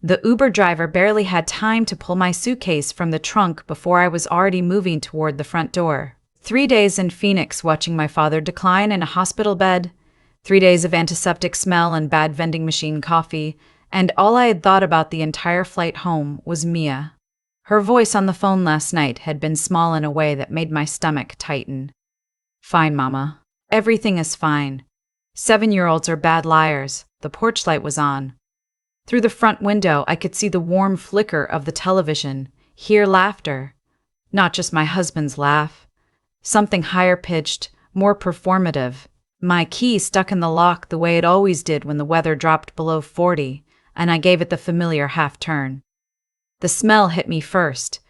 The Uber driver barely had time to pull my suitcase from the trunk before I was already moving toward the front door. 3 days in Phoenix watching my father decline in a hospital bed, 3 days of antiseptic smell and bad vending machine coffee, and all I had thought about the entire flight home was Mia. Her voice on the phone last night had been small in a way that made my stomach tighten. "Fine, Mama. Everything is fine. 7-year-olds are bad liars." The porch light was on. Through the front window, I could see the warm flicker of the television, hear laughter. Not just my husband's laugh. Something higher-pitched, more performative. My key stuck in the lock the way it always did when the weather dropped below 40, and I gave it the familiar half-turn. The smell hit me first.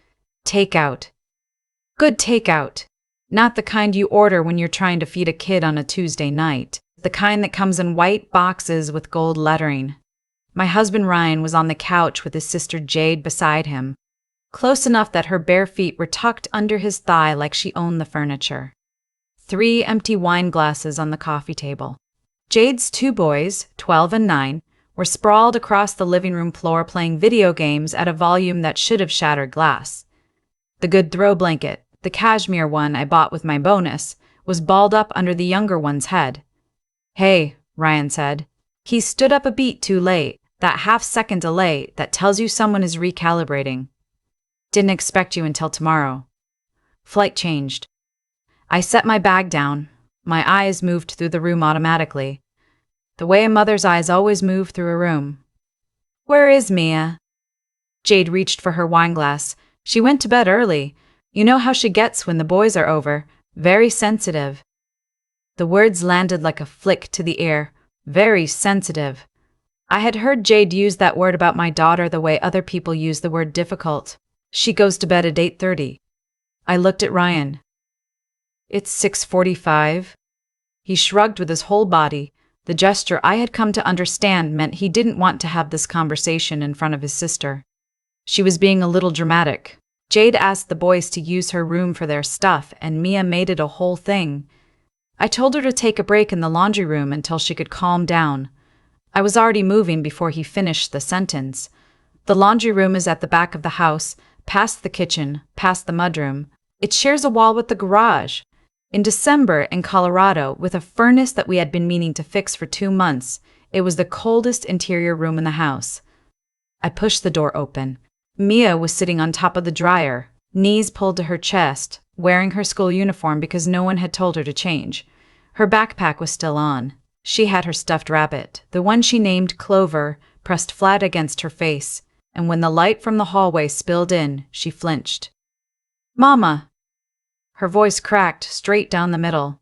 Takeout. Good takeout. Not the kind you order when you're trying to feed a kid on a Tuesday night. The kind that comes in white boxes with gold lettering. My husband Ryan was on the couch with his sister Jade beside him, close enough that her bare feet were tucked under his thigh like she owned the furniture. 3 empty wine glasses on the coffee table. Jade's 2 boys, 12 and 9, were sprawled across the living room floor playing video games at a volume that should have shattered glass. The good throw blanket, the cashmere one I bought with my bonus, was balled up under the younger one's head. "Hey," Ryan said. He stood up a beat too late, that half-second delay that tells you someone is recalibrating. "Didn't expect you until tomorrow." Flight changed. I set my bag down. My eyes moved through the room automatically, the way a mother's eyes always move through a room. "Where is Mia?" Jade reached for her wineglass. "She went to bed early. You know how she gets when the boys are over. Very sensitive." The words landed like a flick to the ear. Very sensitive. I had heard Jade use that word about my daughter the way other people use the word difficult. "She goes to bed at 8:30. I looked at Ryan. "It's 6:45. He shrugged with his whole body. The gesture I had come to understand meant he didn't want to have this conversation in front of his sister. She was being a little dramatic. Jade asked the boys to use her room for their stuff, and Mia made it a whole thing. I told her to take a break in the laundry room until she could calm down. I was already moving before he finished the sentence. The laundry room is at the back of the house, past the kitchen, past the mudroom. It shares a wall with the garage. In December in Colorado, with a furnace that we had been meaning to fix for 2 months, it was the coldest interior room in the house. I pushed the door open. Mia was sitting on top of the dryer, knees pulled to her chest, wearing her school uniform because no one had told her to change. Her backpack was still on. She had her stuffed rabbit, the one she named Clover, pressed flat against her face, and when the light from the hallway spilled in, she flinched. "Mama!" Her voice cracked straight down the middle.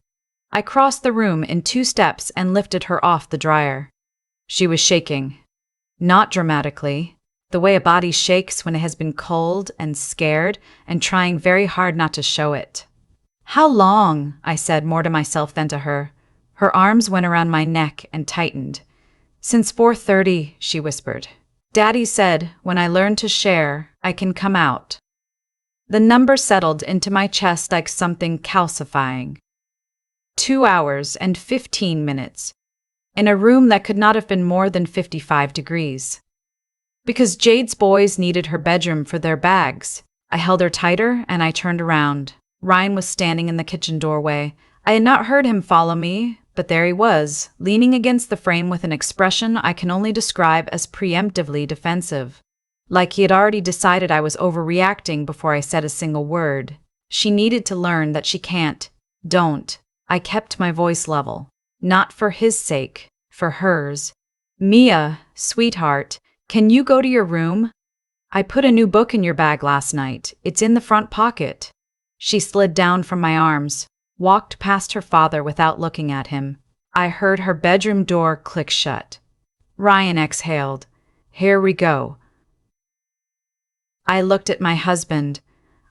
I crossed the room in 2 steps and lifted her off the dryer. She was shaking. Not dramatically, the way a body shakes when it has been cold and scared and trying very hard not to show it. "How long?" I said, more to myself than to her. Her arms went around my neck and tightened. "Since 4:30, she whispered. "Daddy said, when I learn to share, I can come out." The number settled into my chest like something calcifying. 2 hours and 15 minutes. In a room that could not have been more than 55 degrees. Because Jade's boys needed her bedroom for their bags. I held her tighter and I turned around. Ryan was standing in the kitchen doorway. I had not heard him follow me, but there he was, leaning against the frame with an expression I can only describe as preemptively defensive. Like he had already decided I was overreacting before I said a single word. She needed to learn that she can't. Don't. I kept my voice level. Not for his sake, for hers. "Mia, sweetheart, can you go to your room? I put a new book in your bag last night. It's in the front pocket." She slid down from my arms, walked past her father without looking at him. I heard her bedroom door click shut. Ryan exhaled. "Here we go." I looked at my husband.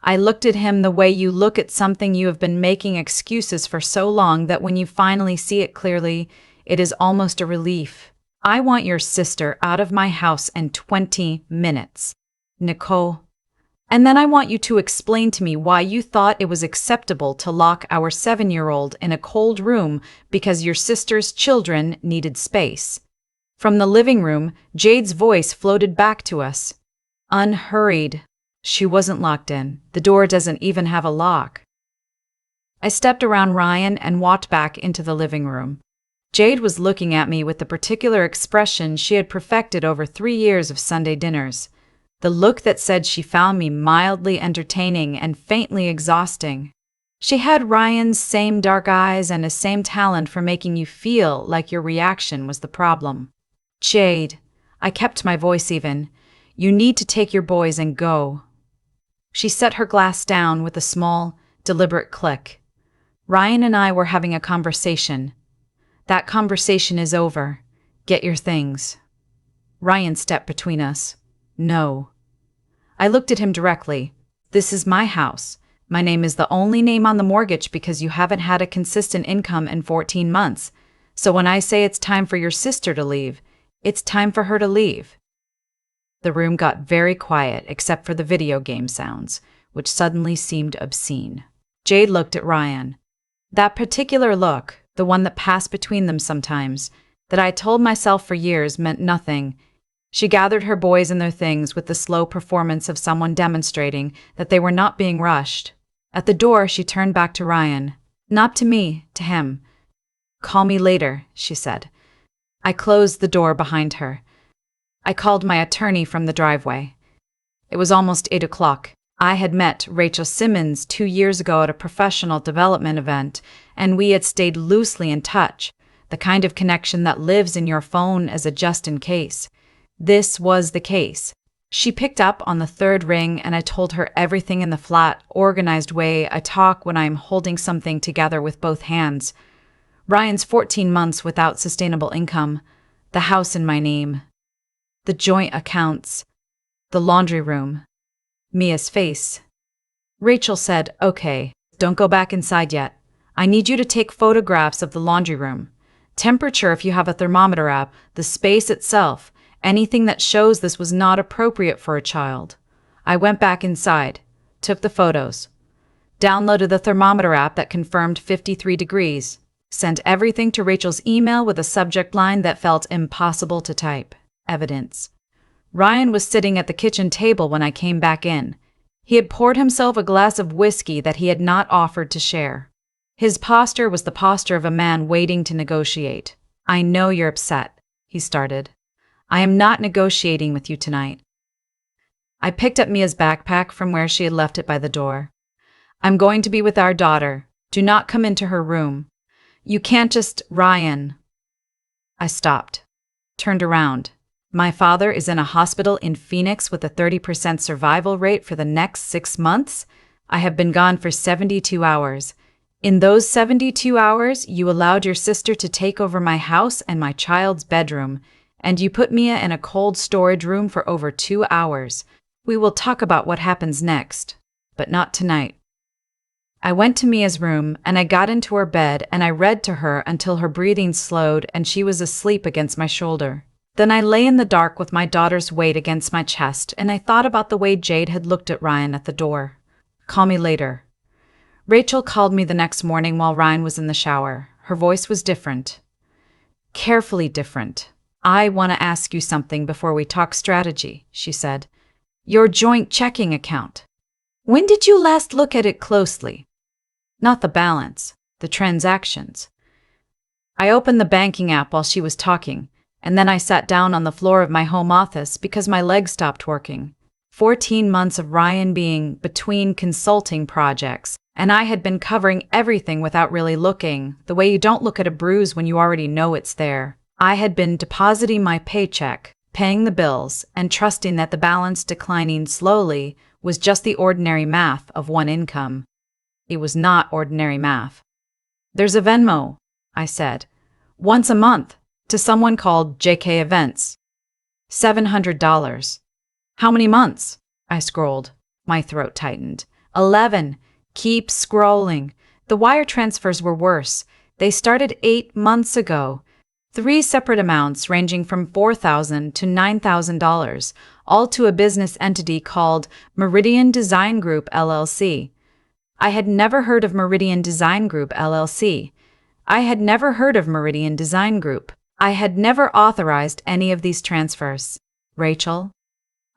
I looked at him the way you look at something you have been making excuses for so long that when you finally see it clearly, it is almost a relief. "I want your sister out of my house in 20 minutes. Nicole. And then I want you to explain to me why you thought it was acceptable to lock our 7-year-old in a cold room because your sister's children needed space. From the living room, Jade's voice floated back to us. Unhurried. She wasn't locked in. The door doesn't even have a lock. I stepped around Ryan and walked back into the living room. Jade was looking at me with the particular expression she had perfected over 3 years of Sunday dinners. The look that said she found me mildly entertaining and faintly exhausting. She had Ryan's same dark eyes and his same talent for making you feel like your reaction was the problem. Jade, I kept my voice even. You need to take your boys and go. She set her glass down with a small, deliberate click. Ryan and I were having a conversation. That conversation is over. Get your things. Ryan stepped between us. No. I looked at him directly. This is my house. My name is the only name on the mortgage because you haven't had a consistent income in 14 months. So when I say it's time for your sister to leave, it's time for her to leave. The room got very quiet except for the video game sounds, which suddenly seemed obscene. Jade looked at Ryan. That particular look, the one that passed between them sometimes, that I told myself for years meant nothing. She gathered her boys and their things with the slow performance of someone demonstrating that they were not being rushed. At the door, she turned back to Ryan. Not to me, to him. Call me later, she said. I closed the door behind her. I called my attorney from the driveway. It was almost 8 o'clock. I had met Rachel Simmons 2 years ago at a professional development event, and we had stayed loosely in touch, the kind of connection that lives in your phone as a just-in-case. This was the case. She picked up on the 3rd ring, and I told her everything in the flat, organized way I talk when I'm holding something together with both hands. Ryan's 14 months without sustainable income, the house in my name, the joint accounts, the laundry room, Mia's face. Rachel said, "Okay, don't go back inside yet. I need you to take photographs of the laundry room. Temperature if you have a thermometer app, the space itself, anything that shows this was not appropriate for a child." I went back inside, took the photos, downloaded the thermometer app that confirmed 53 degrees, sent everything to Rachel's email with a subject line that felt impossible to type. Evidence. Ryan was sitting at the kitchen table when I came back in. He had poured himself a glass of whiskey that he had not offered to share. His posture was the posture of a man waiting to negotiate. "I know you're upset," he started. "I am not negotiating with you tonight." I picked up Mia's backpack from where she had left it by the door. "I'm going to be with our daughter. Do not come into her room. You can't just, Ryan." I stopped, turned around. My father is in a hospital in Phoenix with a 30% survival rate for the next 6 months. I have been gone for 72 hours. In those 72 hours, you allowed your sister to take over my house and my child's bedroom, and you put Mia in a cold storage room for over 2 hours. We will talk about what happens next, but not tonight. I went to Mia's room and I got into her bed and I read to her until her breathing slowed and she was asleep against my shoulder. Then I lay in the dark with my daughter's weight against my chest and I thought about the way Jade had looked at Ryan at the door. "Call me later." Rachel called me the next morning while Ryan was in the shower. Her voice was different. Carefully different. "I want to ask you something before we talk strategy," she said. "Your joint checking account. When did you last look at it closely? Not the balance, the transactions." I opened the banking app while she was talking, and then I sat down on the floor of my home office because my legs stopped working. 14 months of Ryan being between consulting projects, and I had been covering everything without really looking, the way you don't look at a bruise when you already know it's there. I had been depositing my paycheck, paying the bills, and trusting that the balance declining slowly was just the ordinary math of one income. It was not ordinary math. "There's a Venmo," I said, "once a month, to someone called JK Events. $700. "How many months?" I scrolled. My throat tightened. 11. Keep scrolling. The wire transfers were worse. They started 8 months ago. 3 separate amounts ranging from $4,000 to $9,000, all to a business entity called Meridian Design Group, LLC. I had never heard of Meridian Design Group, LLC. I had never heard of Meridian Design Group. I had never authorized any of these transfers. Rachel?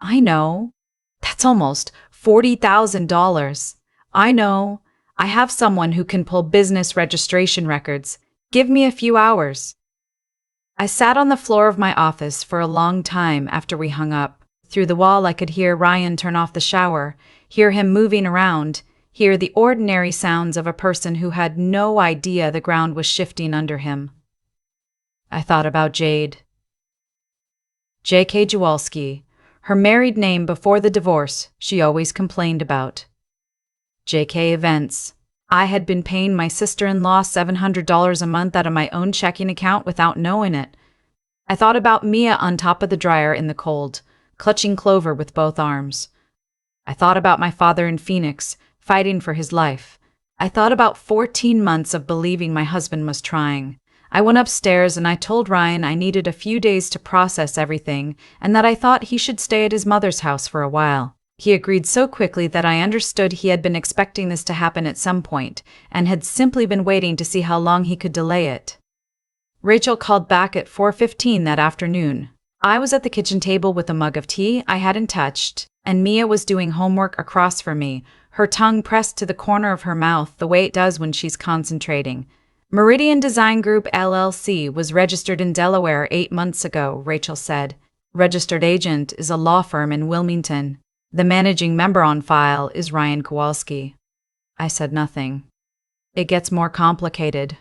I know. That's almost $40,000. I know. I have someone who can pull business registration records. Give me a few hours. I sat on the floor of my office for a long time after we hung up. Through the wall, I could hear Ryan turn off the shower, hear him moving around, hear the ordinary sounds of a person who had no idea the ground was shifting under him. I thought about Jade. J.K. Jawalski, her married name before the divorce she always complained about. J.K. Events. I had been paying my sister-in-law $700 a month out of my own checking account without knowing it. I thought about Mia on top of the dryer in the cold, clutching Clover with both arms. I thought about my father in Phoenix, fighting for his life. I thought about 14 months of believing my husband was trying. I went upstairs and I told Ryan I needed a few days to process everything and that I thought he should stay at his mother's house for a while. He agreed so quickly that I understood he had been expecting this to happen at some point and had simply been waiting to see how long he could delay it. Rachel called back at 4:15 that afternoon. I was at the kitchen table with a mug of tea I hadn't touched, and Mia was doing homework across from me, her tongue pressed to the corner of her mouth the way it does when she's concentrating. Meridian Design Group LLC was registered in Delaware 8 months ago, Rachel said. Registered agent is a law firm in Wilmington. The managing member on file is Ryan Kowalski. I said nothing. It gets more complicated.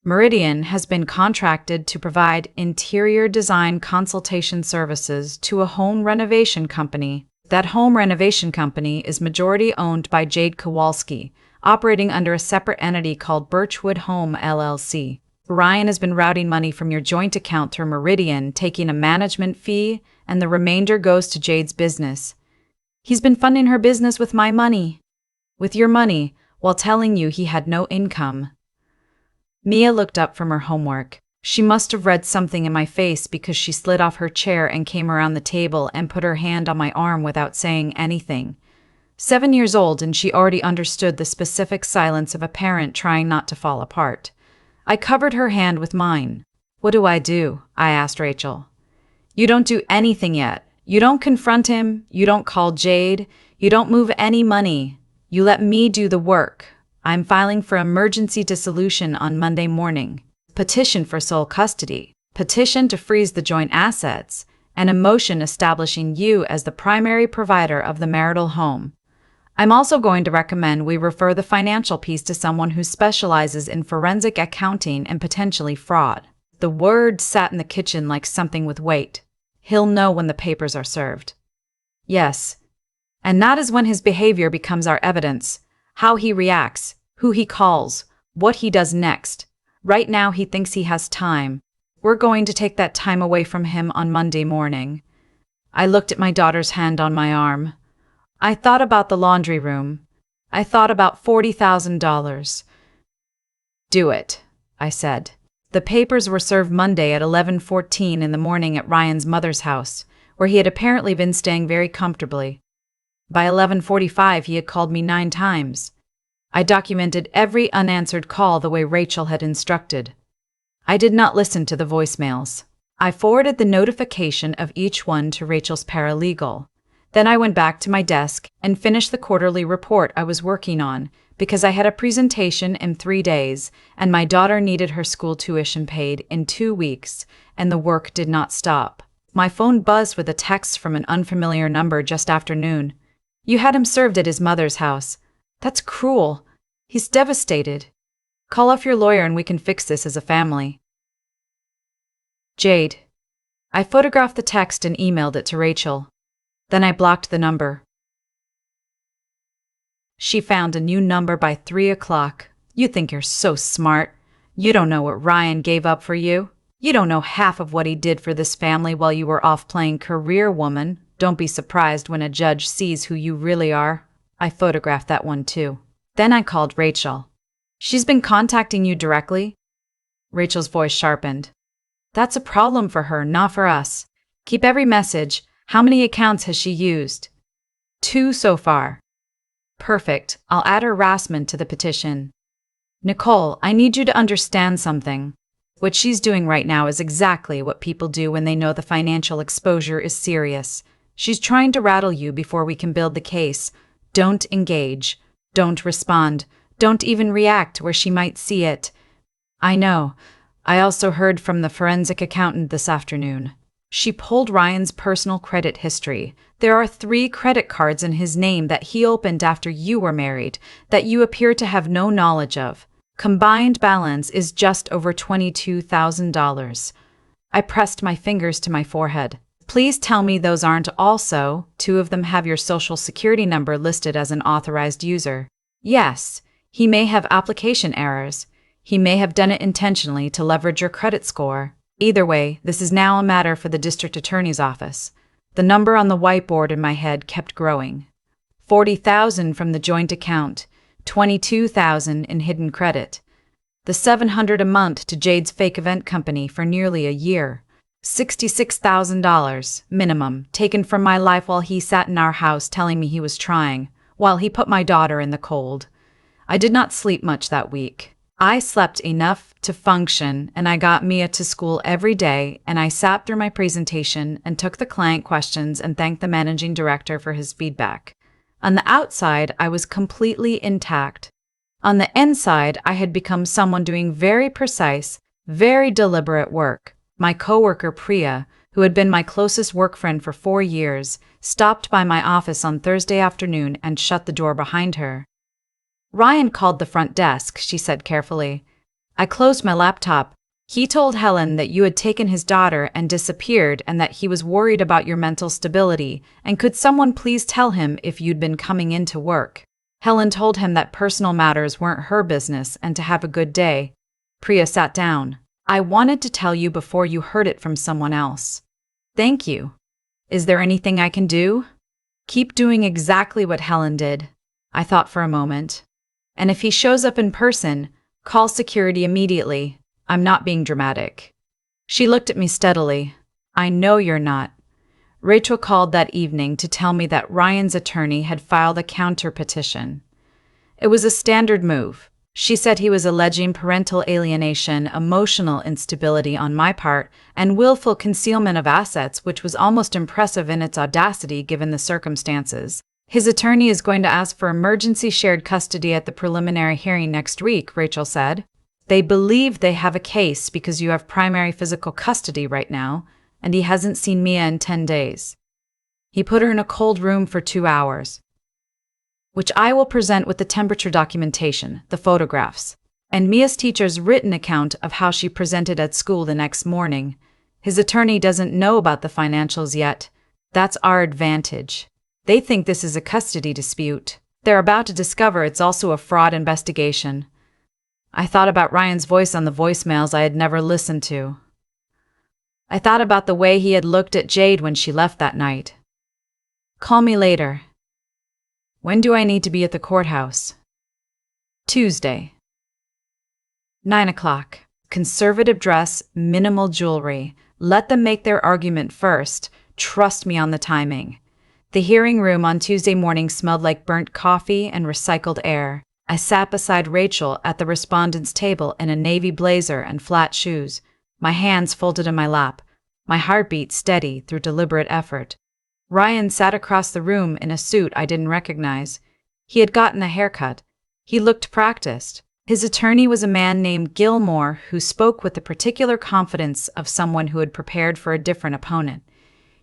Meridian has been contracted to provide interior design consultation services to a home renovation company. That home renovation company is majority owned by Jade Kowalski, operating under a separate entity called Birchwood Home LLC. Ryan has been routing money from your joint account through Meridian, taking a management fee, and the remainder goes to Jade's business. He's been funding her business with my money. With your money, while telling you he had no income. Mia looked up from her homework. She must have read something in my face because she slid off her chair and came around the table and put her hand on my arm without saying anything. 7 years old, and she already understood the specific silence of a parent trying not to fall apart. I covered her hand with mine. What do? I asked Rachel. You don't do anything yet. You don't confront him, you don't call Jade, you don't move any money. You let me do the work. I'm filing for emergency dissolution on Monday morning. Petition for sole custody. Petition to freeze the joint assets. And a motion establishing you as the primary provider of the marital home. I'm also going to recommend we refer the financial piece to someone who specializes in forensic accounting and potentially fraud. The word sat in the kitchen like something with weight. He'll know when the papers are served. Yes. And that is when his behavior becomes our evidence. How he reacts, who he calls, what he does next. Right now he thinks he has time. We're going to take that time away from him on Monday morning. I looked at my daughter's hand on my arm. I thought about the laundry room. I thought about $40,000. Do it, I said. The papers were served Monday at 11:14 in the morning at Ryan's mother's house, where he had apparently been staying very comfortably. By 11:45 he had called me 9 times. I documented every unanswered call the way Rachel had instructed. I did not listen to the voicemails. I forwarded the notification of each one to Rachel's paralegal. Then I went back to my desk and finished the quarterly report I was working on, because I had a presentation in 3 days, and my daughter needed her school tuition paid in 2 weeks, and the work did not stop. My phone buzzed with a text from an unfamiliar number just after noon. You had him served at his mother's house. That's cruel. He's devastated. Call off your lawyer and we can fix this as a family. Jade. I photographed the text and emailed it to Rachel. Then I blocked the number. She found a new number by 3 o'clock. You think you're so smart. You don't know what Ryan gave up for you. You don't know half of what he did for this family while you were off playing career woman. Don't be surprised when a judge sees who you really are. I photographed that one too. Then I called Rachel. She's been contacting you directly? Rachel's voice sharpened. That's a problem for her, not for us. Keep every message. How many accounts has she used? 2 so far. Perfect. I'll add harassment to the petition. Nicole, I need you to understand something. What she's doing right now is exactly what people do when they know the financial exposure is serious. She's trying to rattle you before we can build the case. Don't engage. Don't respond. Don't even react where she might see it. I know. I also heard from the forensic accountant this afternoon. She pulled Ryan's personal credit history. There are 3 credit cards in his name that he opened after you were married that you appear to have no knowledge of. Combined balance is just over $22,000. I pressed my fingers to my forehead. Please tell me those aren't also, 2 of them have your social security number listed as an authorized user. Yes, he may have application errors. He may have done it intentionally to leverage your credit score. Either way, this is now a matter for the district attorney's office. The number on the whiteboard in my head kept growing. 40,000 from the joint account, 22,000 in hidden credit. The $700 a month to Jade's fake event company for nearly a year. $66,000, minimum, taken from my life while he sat in our house telling me he was trying, while he put my daughter in the cold. I did not sleep much that week. I slept enough to function, and I got Mia to school every day, and I sat through my presentation and took the client questions and thanked the managing director for his feedback. On the outside, I was completely intact. On the inside, I had become someone doing very precise, very deliberate work. My coworker Priya, who had been my closest work friend for 4 years, stopped by my office on Thursday afternoon and shut the door behind her. Ryan called the front desk, she said carefully. I closed my laptop. He told Helen that you had taken his daughter and disappeared and that he was worried about your mental stability, and could someone please tell him if you'd been coming into work. Helen told him that personal matters weren't her business and to have a good day. Priya sat down. I wanted to tell you before you heard it from someone else. Thank you. Is there anything I can do? Keep doing exactly what Helen did. I thought for a moment. And if he shows up in person, call security immediately. I'm not being dramatic. She looked at me steadily. I know you're not. Rachel called that evening to tell me that Ryan's attorney had filed a counter petition. It was a standard move. She said he was alleging parental alienation, emotional instability on my part, and willful concealment of assets, which was almost impressive in its audacity given the circumstances. His attorney is going to ask for emergency shared custody at the preliminary hearing next week, Rachel said. They believe they have a case because you have primary physical custody right now, and he hasn't seen Mia in 10 days. He put her in a cold room for 2 hours, which I will present with the temperature documentation, the photographs, and Mia's teacher's written account of how she presented at school the next morning. His attorney doesn't know about the financials yet. That's our advantage. They think this is a custody dispute. They're about to discover it's also a fraud investigation. I thought about Ryan's voice on the voicemails I had never listened to. I thought about the way he had looked at Jade when she left that night. Call me later. When do I need to be at the courthouse? Tuesday. 9 o'clock. Conservative dress, minimal jewelry. Let them make their argument first. Trust me on the timing. The hearing room on Tuesday morning smelled like burnt coffee and recycled air. I sat beside Rachel at the respondent's table in a navy blazer and flat shoes, my hands folded in my lap, my heartbeat steady through deliberate effort. Ryan sat across the room in a suit I didn't recognize. He had gotten a haircut. He looked practiced. His attorney was a man named Gilmore who spoke with the particular confidence of someone who had prepared for a different opponent.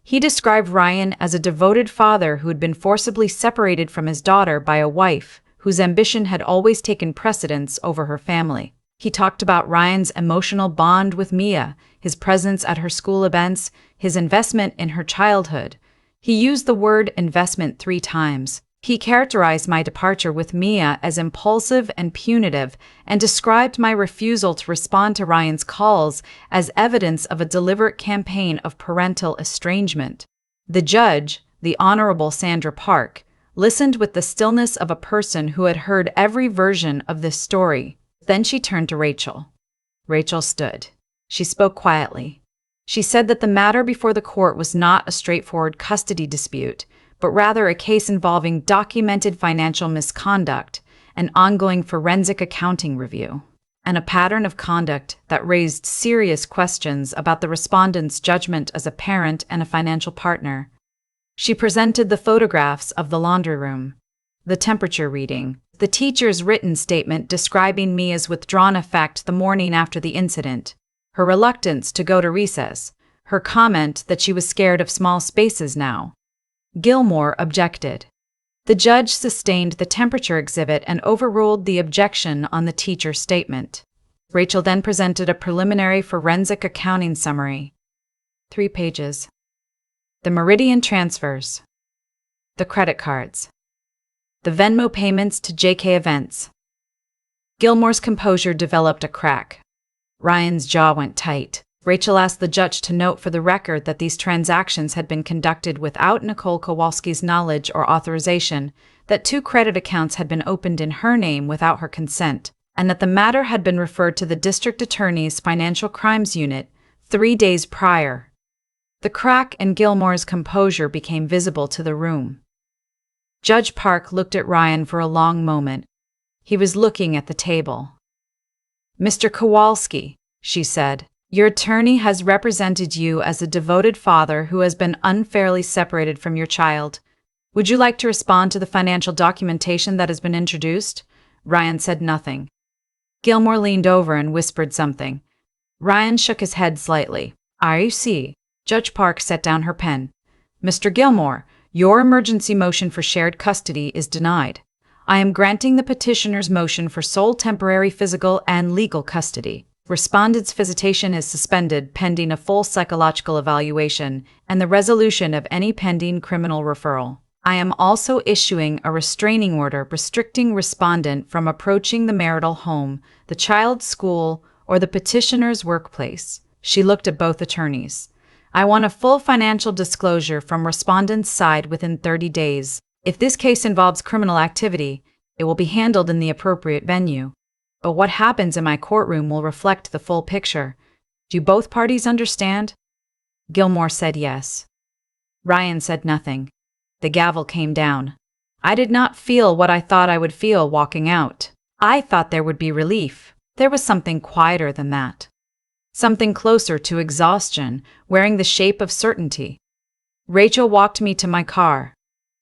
He described Ryan as a devoted father who had been forcibly separated from his daughter by a wife whose ambition had always taken precedence over her family. He talked about Ryan's emotional bond with Mia, his presence at her school events, his investment in her childhood. He used the word investment 3 times. He characterized my departure with Mia as impulsive and punitive and described my refusal to respond to Ryan's calls as evidence of a deliberate campaign of parental estrangement. The judge, the Honorable Sandra Park, listened with the stillness of a person who had heard every version of this story. Then she turned to Rachel. Rachel stood. She spoke quietly. She said that the matter before the court was not a straightforward custody dispute, but rather a case involving documented financial misconduct and ongoing forensic accounting review. and a pattern of conduct that raised serious questions about the respondent's judgment as a parent and a financial partner. She presented the photographs of the laundry room, the temperature reading, the teacher's written statement describing me as withdrawn affect the morning after the incident, her reluctance to go to recess, her comment that she was scared of small spaces now. Gilmore objected. The judge sustained the temperature exhibit and overruled the objection on the teacher's statement. Rachel then presented a preliminary forensic accounting summary. 3 pages. The Meridian transfers. The credit cards. The Venmo payments to JK Events. Gilmore's composure developed a crack. Ryan's jaw went tight. Rachel asked the judge to note for the record that these transactions had been conducted without Nicole Kowalski's knowledge or authorization, that 2 credit accounts had been opened in her name without her consent, and that the matter had been referred to the district attorney's financial crimes unit 3 days prior. The crack in Gilmore's composure became visible to the room. Judge Park looked at Ryan for a long moment. He was looking at the table. "Mr. Kowalski," she said, "your attorney has represented you as a devoted father who has been unfairly separated from your child. Would you like to respond to the financial documentation that has been introduced?" Ryan said nothing. Gilmore leaned over and whispered something. Ryan shook his head slightly. "I see." Judge Park set down her pen. "Mr. Gilmore, your emergency motion for shared custody is denied. I am granting the petitioner's motion for sole temporary physical and legal custody. Respondent's visitation is suspended pending a full psychological evaluation and the resolution of any pending criminal referral. I am also issuing a restraining order restricting respondent from approaching the marital home, the child's school, or the petitioner's workplace." She looked at both attorneys. "I want a full financial disclosure from respondent's side within 30 days. If this case involves criminal activity, it will be handled in the appropriate venue. But what happens in my courtroom will reflect the full picture. Do both parties understand?" Gilmore said yes. Ryan said nothing. The gavel came down. I did not feel what I thought I would feel walking out. I thought there would be relief. There was something quieter than that. Something closer to exhaustion, wearing the shape of certainty. Rachel walked me to my car.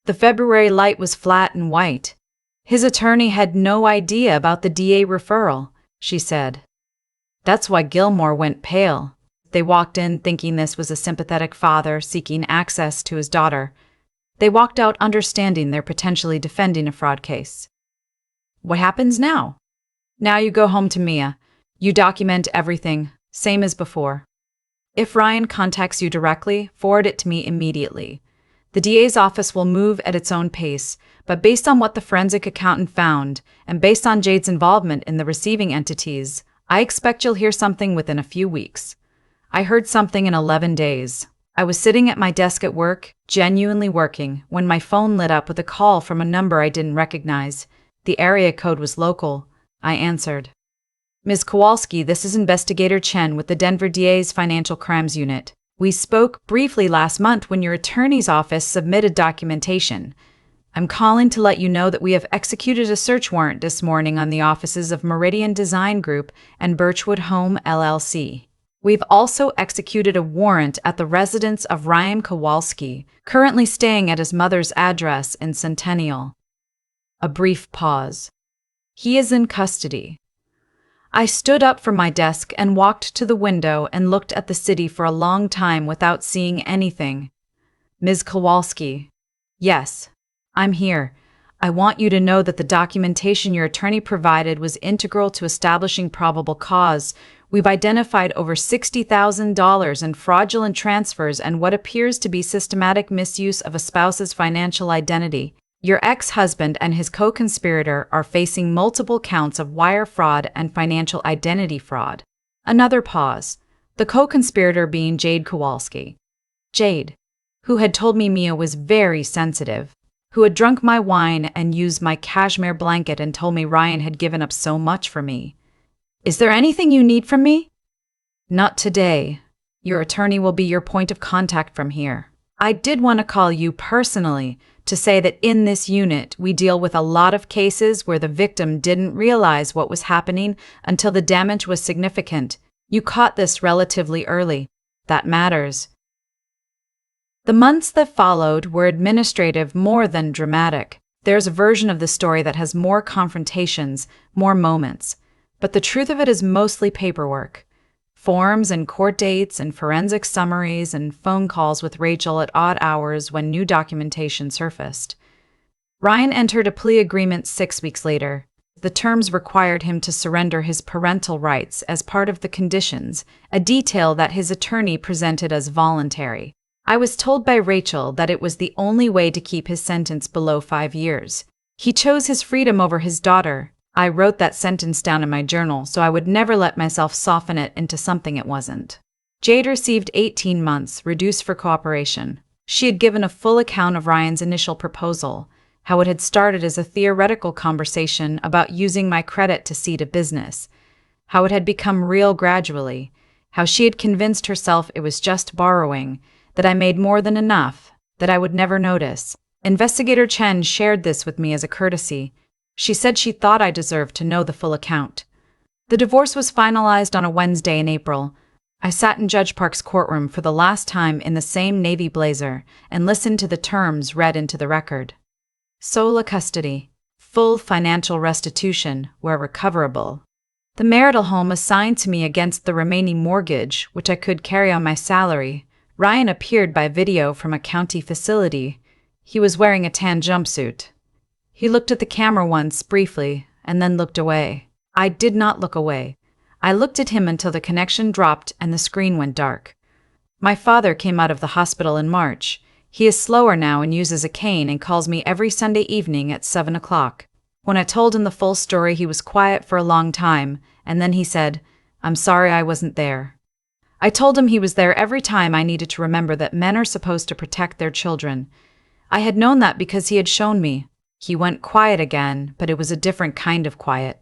The February light was flat and white. His attorney had no idea about the DA referral, she said. That's why Gilmore went pale. They walked in thinking this was a sympathetic father seeking access to his daughter. They walked out understanding they're potentially defending a fraud case. What happens now? Now you go home to Mia. You document everything, same as before. If Ryan contacts you directly, forward it to me immediately. The DA's office will move at its own pace, but based on what the forensic accountant found, and based on Jade's involvement in the receiving entities, I expect you'll hear something within a few weeks. I heard something in 11 days. I was sitting at my desk at work, genuinely working, when my phone lit up with a call from a number I didn't recognize. The area code was local. I answered. "Ms. Kowalski, this is Investigator Chen with the Denver DA's Financial Crimes Unit. We spoke briefly last month when your attorney's office submitted documentation. I'm calling to let you know that we have executed a search warrant this morning on the offices of Meridian Design Group and Birchwood Home LLC. We've also executed a warrant at the residence of Ryan Kowalski, currently staying at his mother's address in Centennial." A brief pause. "He is in custody." I stood up from my desk and walked to the window and looked at the city for a long time without seeing anything. "Ms. Kowalski." "Yes, I'm here. I want you to know that the documentation your attorney provided was integral to establishing probable cause. We've identified over $60,000 in fraudulent transfers and what appears to be systematic misuse of a spouse's financial identity. Your ex-husband and his co-conspirator are facing multiple counts of wire fraud and financial identity fraud." Another pause, the co-conspirator being Jade Kowalski. Jade, who had told me Mia was very sensitive, who had drunk my wine and used my cashmere blanket and told me Ryan had given up so much for me. "Is there anything you need from me?" "Not today. Your attorney will be your point of contact from here. I did want to call you personally to say that in this unit, we deal with a lot of cases where the victim didn't realize what was happening until the damage was significant. You caught this relatively early. That matters. The months that followed were administrative more than dramatic. There's a version of the story that has more confrontations, more moments. But the truth of it is mostly paperwork. Forms and court dates and forensic summaries and phone calls with Rachel at odd hours when new documentation surfaced. Ryan entered a plea agreement 6 weeks later. The terms required him to surrender his parental rights as part of the conditions, a detail that his attorney presented as voluntary. I was told by Rachel that it was the only way to keep his sentence below 5 years. He chose his freedom over his daughter. I wrote that sentence down in my journal so I would never let myself soften it into something it wasn't. Jade received 18 months, reduced for cooperation. She had given a full account of Ryan's initial proposal, how it had started as a theoretical conversation about using my credit to seed a business, how it had become real gradually, how she had convinced herself it was just borrowing, that I made more than enough, that I would never notice. Investigator Chen shared this with me as a courtesy. She said she thought I deserved to know the full account. The divorce was finalized on a Wednesday in April. I sat in Judge Park's courtroom for the last time in the same navy blazer and listened to the terms read into the record. Sole custody, full financial restitution where recoverable. The marital home assigned to me against the remaining mortgage, which I could carry on my salary. Ryan appeared by video from a county facility. He was wearing a tan jumpsuit. He looked at the camera once, briefly, and then looked away. I did not look away. I looked at him until the connection dropped and the screen went dark. My father came out of the hospital in March. He is slower now and uses a cane and calls me every Sunday evening at 7 o'clock. When I told him the full story, he was quiet for a long time, and then he said, "I'm sorry I wasn't there." I told him he was there every time I needed to remember that men are supposed to protect their children. I had known that because he had shown me. He went quiet again, but it was a different kind of quiet.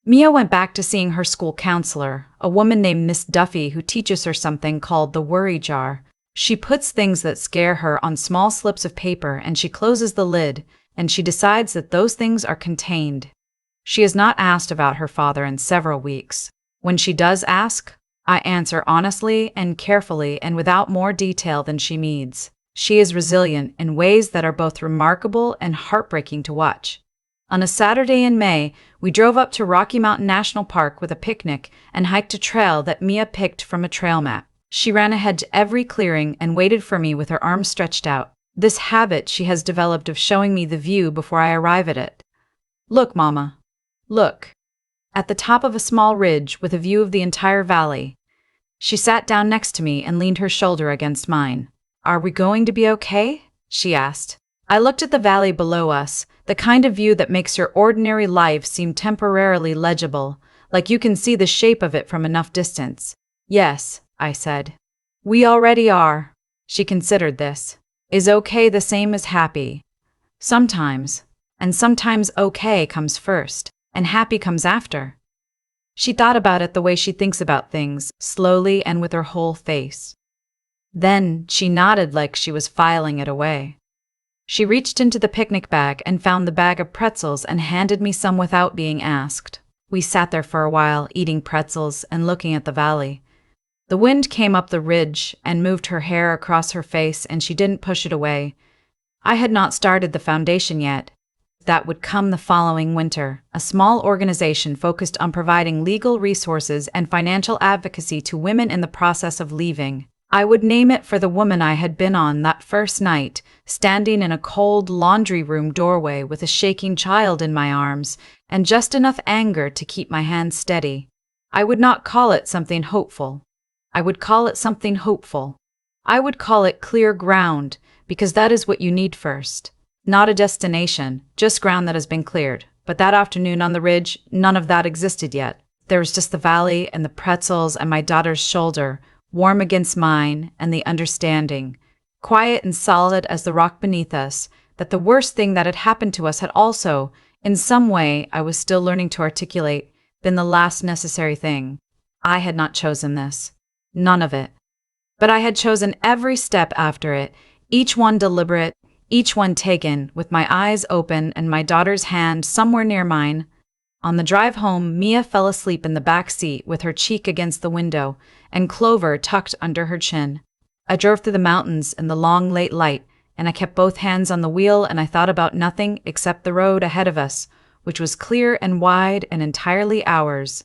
Mia went back to seeing her school counselor, a woman named Miss Duffy who teaches her something called the worry jar. She puts things that scare her on small slips of paper and she closes the lid, and she decides that those things are contained. She has not asked about her father in several weeks. When she does ask, I answer honestly and carefully and without more detail than she needs. She is resilient in ways that are both remarkable and heartbreaking to watch. On a Saturday in May, we drove up to Rocky Mountain National Park with a picnic and hiked a trail that Mia picked from a trail map. She ran ahead to every clearing and waited for me with her arms stretched out. This habit she has developed of showing me the view before I arrive at it. "Look, Mama. Look." At the top of a small ridge with a view of the entire valley. She sat down next to me and leaned her shoulder against mine. "Are we going to be okay?" she asked. I looked at the valley below us, the kind of view that makes your ordinary life seem temporarily legible, like you can see the shape of it from enough distance. "Yes," I said. "We already are." She considered this. Is okay the same as happy? Sometimes. And sometimes okay comes first, and happy comes after. She thought about it the way she thinks about things, slowly and with her whole face. Then she nodded like she was filing it away. She reached into the picnic bag and found the bag of pretzels and handed me some without being asked. We sat there for a while, eating pretzels and looking at the valley. The wind came up the ridge and moved her hair across her face, and she didn't push it away. I had not started the foundation yet. That would come the following winter, a small organization focused on providing legal resources and financial advocacy to women in the process of leaving. I would name it for the woman I had been on that first night, standing in a cold laundry room doorway with a shaking child in my arms, and just enough anger to keep my hands steady. I would not call it something hopeful. I would call it something hopeful. I would call it clear ground, because that is what you need first. Not a destination, just ground that has been cleared. But that afternoon on the ridge, none of that existed yet. There was just the valley and the pretzels and my daughter's shoulder, warm against mine, and the understanding, quiet and solid as the rock beneath us, that the worst thing that had happened to us had also, in some way I was still learning to articulate, been the last necessary thing. I had not chosen this. None of it. But I had chosen every step after it, each one deliberate, each one taken, with my eyes open and my daughter's hand somewhere near mine. On the drive home, Mia fell asleep in the back seat with her cheek against the window and Clover tucked under her chin. I drove through the mountains in the long late light, and I kept both hands on the wheel and I thought about nothing except the road ahead of us, which was clear and wide and entirely ours.